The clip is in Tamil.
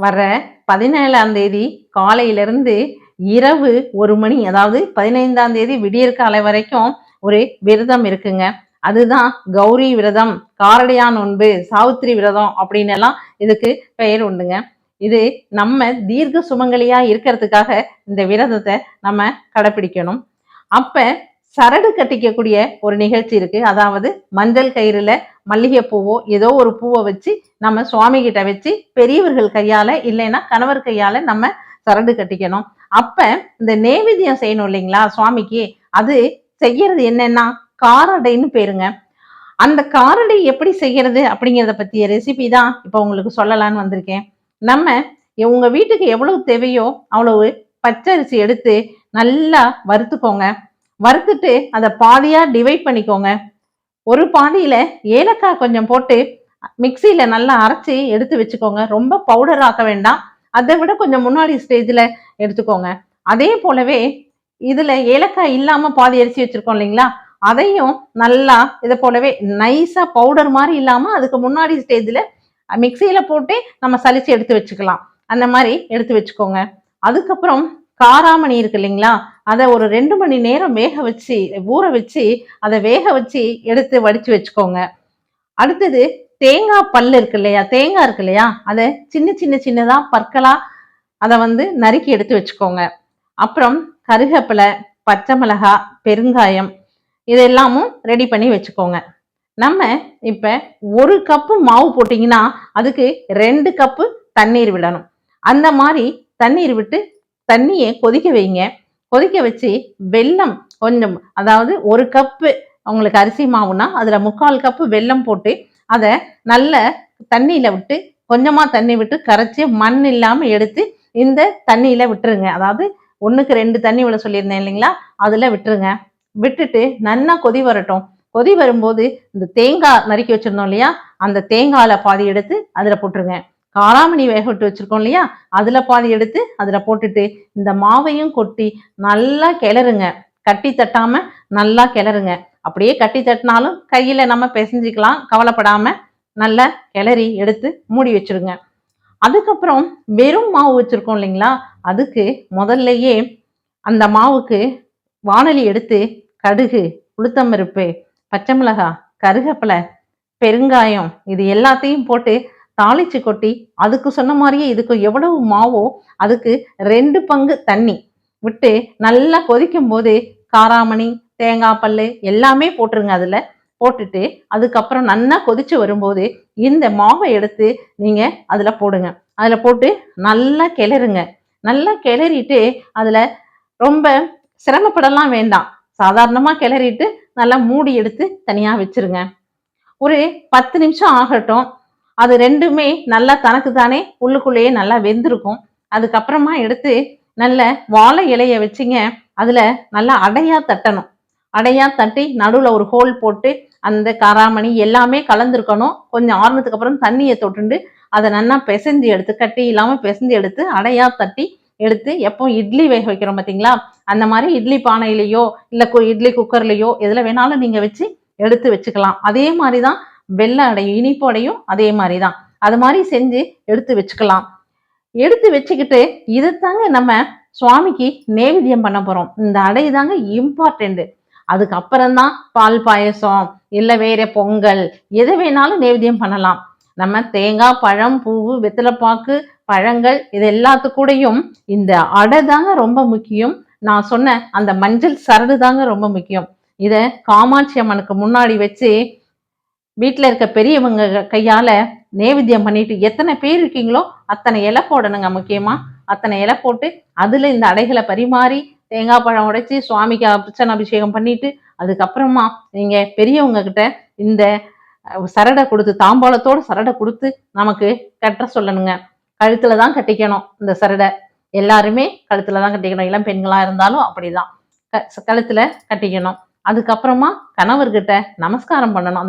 வர்ற 17ஆம் தேதி காலையிலிருந்து இரவு 1 மணி, அதாவது 15ஆம் தேதி விடியற்காலை வரைக்கும் ஒரு விரதம் இருக்குங்க. அதுதான் கௌரி விரதம், காரடையா நோன்பு, சாவித்திரி விரதம் அப்படின்னு எல்லாம் இதுக்கு பெயர் உண்டுங்க. இது நம்ம தீர்க்க சுமங்கலியா இருக்கிறதுக்காக இந்த விரதத்தை நம்ம கடைபிடிக்கணும். அப்ப சரடு கட்டிக்கக்கூடிய ஒரு நிகழ்ச்சி இருக்கு. அதாவது மஞ்சள் கயிறுல மல்லிகை பூவோ ஏதோ ஒரு பூவை வச்சு நம்ம சுவாமி கிட்ட வச்சு பெரியவர்கள் கையால இல்லைன்னா கணவர் கையால நம்ம சரடு கட்டிக்கணும். அப்ப இந்த நெய்வேத்தியம் செய்யணும் இல்லைங்களா சுவாமிக்கு, அது செய்யறது என்னன்னா காரடைன்னு பேருங்க. அந்த காரடை எப்படி செய்யறது அப்படிங்கிறத பத்திய ரெசிபி தான் இப்ப உங்களுக்கு சொல்லலான்னு வந்திருக்கேன். நம்ம உங்க வீட்டுக்கு எவ்வளவு தேவையோ அவ்வளவு பச்சரிசி எடுத்து நல்லா வறுத்துக்கோங்க. வறுத்துட்டு அதை பாதியா டிவைட் பண்ணிக்கோங்க. ஒரு பாதியில ஏலக்காய் கொஞ்சம் போட்டு மிக்சியில நல்லா அரைச்சி எடுத்து வச்சுக்கோங்க. ரொம்ப பவுடர் ஆக்க வேண்டாம். அதை விட கொஞ்சம் முன்னாடி ஸ்டேஜ்ல எடுத்துக்கோங்க. அதே போலவே இதுல ஏலக்காய் இல்லாம பாதி அரிசி வச்சிருக்கோம் இல்லைங்களா, அதையும் நல்லா இதை போலவே நைஸா பவுடர் மாதிரி இல்லாம அதுக்கு முன்னாடி ஸ்டேஜ்ல மிக்சியில போட்டு நம்ம சலிச்சு எடுத்து வச்சுக்கலாம். அந்த மாதிரி எடுத்து வச்சுக்கோங்க. அதுக்கப்புறம் காராமணி இருக்கு இல்லைங்களா, அதை ஒரு 2 மணி நேரம் வேக வச்சு ஊற வச்சு அதை வேக வச்சு எடுத்து வடிச்சு வச்சுக்கோங்க. அடுத்தது தேங்காய் பல் இருக்கு இல்லையா, தேங்காய் இருக்கு இல்லையா, அதை சின்ன சின்ன சின்னதா பற்களா அதை நறுக்கி எடுத்து வச்சுக்கோங்க. அப்புறம் கருவேப்பிலை, பச்சை மிளகாய், பெருங்காயம் இதெல்லாமும் ரெடி பண்ணி வச்சுக்கோங்க. நம்ம இப்ப 1 கப்பு மாவு போட்டீங்கன்னா அதுக்கு 2 கப்பு தண்ணீர் விடணும். அந்த மாதிரி தண்ணீர் விட்டு தண்ணியை கொதிக்க வைங்க. கொதிக்க வச்சு வெல்லம் கொஞ்சம், அதாவது 1 கப்பு உங்களுக்கு அரிசி மாவுனா அதுல 3/4 கப்பு வெல்லம் போட்டு அதை நல்ல தண்ணியில விட்டு கொஞ்சமா தண்ணி விட்டு கரைச்சி மண் இல்லாம எடுத்து இந்த தண்ணியில விட்டுருங்க. அதாவது 1க்கு 2 தண்ணி விட சொல்லியிருந்தேன் இல்லைங்களா, அதுல விட்டுருங்க. விட்டுட்டு நல்லா கொதி வரட்டும். கொதி வரும்போது இந்த தேங்காய் நறுக்கி வச்சிருந்தோம் இல்லையா, அந்த தேங்காயில பாதி எடுத்து அதுல போட்டுருங்க. காராமணி வேக விட்டு வச்சிருக்கோம் இல்லையா, அதுல பாதி எடுத்து அதுல போட்டுட்டு இந்த மாவையும் கொட்டி நல்லா கிளறுங்க. கட்டி தட்டாம நல்லா கிளறுங்க. அப்படியே கட்டி தட்டினாலும் கையில நம்ம பிசைஞ்சிக்கலாம், கவலைப்படாம நல்லா கிளறி எடுத்து மூடி வச்சிருங்க. அதுக்கப்புறம் வெறும் மாவு வச்சிருக்கோம் இல்லைங்களா, அதுக்கு முதல்லயே அந்த மாவுக்கு வாணலி எடுத்து கடுகு, உளுத்தம்பருப்பு, பச்சை மிளகாய், கருவேப்பிலை, பெருங்காயம் இது எல்லாத்தையும் போட்டு தாளிச்சு கொட்டி அதுக்கு சொன்ன மாதிரியே இதுக்கு எவ்வளவு மாவோ அதுக்கு 2 பங்கு தண்ணி விட்டு நல்லா கொதிக்கும் போது காராமணி, தேங்காய் பல்லு எல்லாமே போட்டுருங்க. அதுல போட்டுட்டு அதுக்கப்புறம் நல்லா கொதிச்சு வரும்போது இந்த மாவை எடுத்து நீங்க அதுல போடுங்க. அதுல போட்டு நல்லா கிளறுங்க. நல்லா கிளறிட்டு அதுல ரொம்ப சிரமப்படலாம் வேண்டாம். சாதாரணமா கிளறிட்டு நல்லா மூடி எடுத்து தனியா வச்சிருங்க. ஒரு 10 நிமிஷம் ஆகட்டும். அது 2மே நல்லா தனக்கு தானே உள்ளுக்குள்ளேயே நல்லா வெந்திருக்கும். அதுக்கப்புறமா எடுத்து நல்ல வாழை இலைய வச்சுங்க, அதுல நல்லா அடையா தட்டணும். அடையா தட்டி நடுவுல ஒரு ஹோல் போட்டு அந்த காராமணி எல்லாமே கலந்துருக்கணும். கொஞ்சம் ஆறுனதுக்கு அப்புறம் தண்ணியை தொட்டுண்டு அதை நல்லா பிசைஞ்சு எடுத்து கட்டி இல்லாம பிசைஞ்சு எடுத்து அடையா தட்டி எடுத்து, எப்போ இட்லி வேக வைக்கிறோம் பார்த்தீங்களா, அந்த மாதிரி இட்லி பானையிலையோ இல்லை இட்லி குக்கர்லையோ எதுல வேணாலும் நீங்க வச்சு எடுத்து வச்சுக்கலாம். அதே மாதிரிதான் வெள்ளை அடையும், இனிப்பு அடையும் அதே மாதிரிதான். அது மாதிரி செஞ்சு எடுத்து வச்சுக்கலாம். எடுத்து வச்சுக்கிட்டு இதைத்தாங்க நம்ம சுவாமிக்கு நெய்வேத்தியம் பண்ண போறோம். இந்த அடை தாங்க இம்பார்ட்டன்ட். அதுக்கப்புறம்தான் பால் பாயசம் இல்லை வேற பொங்கல் எது வேணாலும் நெய்வேத்தியம் பண்ணலாம். நம்ம தேங்காய், பழம், பூவு, வெத்தலைப்பாக்கு, பழங்கள் இது எல்லாத்துக்கூடையும் இந்த அடை தாங்க ரொம்ப முக்கியம். நான் சொன்ன அந்த மஞ்சள் சரடு தாங்க ரொம்ப முக்கியம். இதை காமாட்சி அம்மனுக்கு முன்னாடி வச்சு வீட்டில் இருக்க பெரியவங்க கையால நெய்வேத்தியம் பண்ணிட்டு எத்தனை பேர் இருக்கீங்களோ அத்தனை இலை போடணுங்க. முக்கியமா அத்தனை இலை போட்டு அதுல இந்த அடைகளை பரிமாறி தேங்காய் பழம் உடைச்சி சுவாமிக்கு அர்ச்சனை அபிஷேகம் பண்ணிட்டு அதுக்கப்புறமா நீங்க பெரியவங்க கிட்ட இந்த சரடை கொடுத்து, தாம்பாளத்தோட சரடை கொடுத்து நமக்கு கட்ட சொல்லணுங்க. கழுத்துல தான் கட்டிக்கணும் இந்த சரடை. எல்லாருமே கழுத்துல தான் கட்டிக்கணும். இளம் பெண்களா இருந்தாலும் அப்படிதான் கழுத்துல கட்டிக்கணும். அதுக்கப்புறமா கணவர்கிட்ட நமஸ்காரம் பண்ணணும்.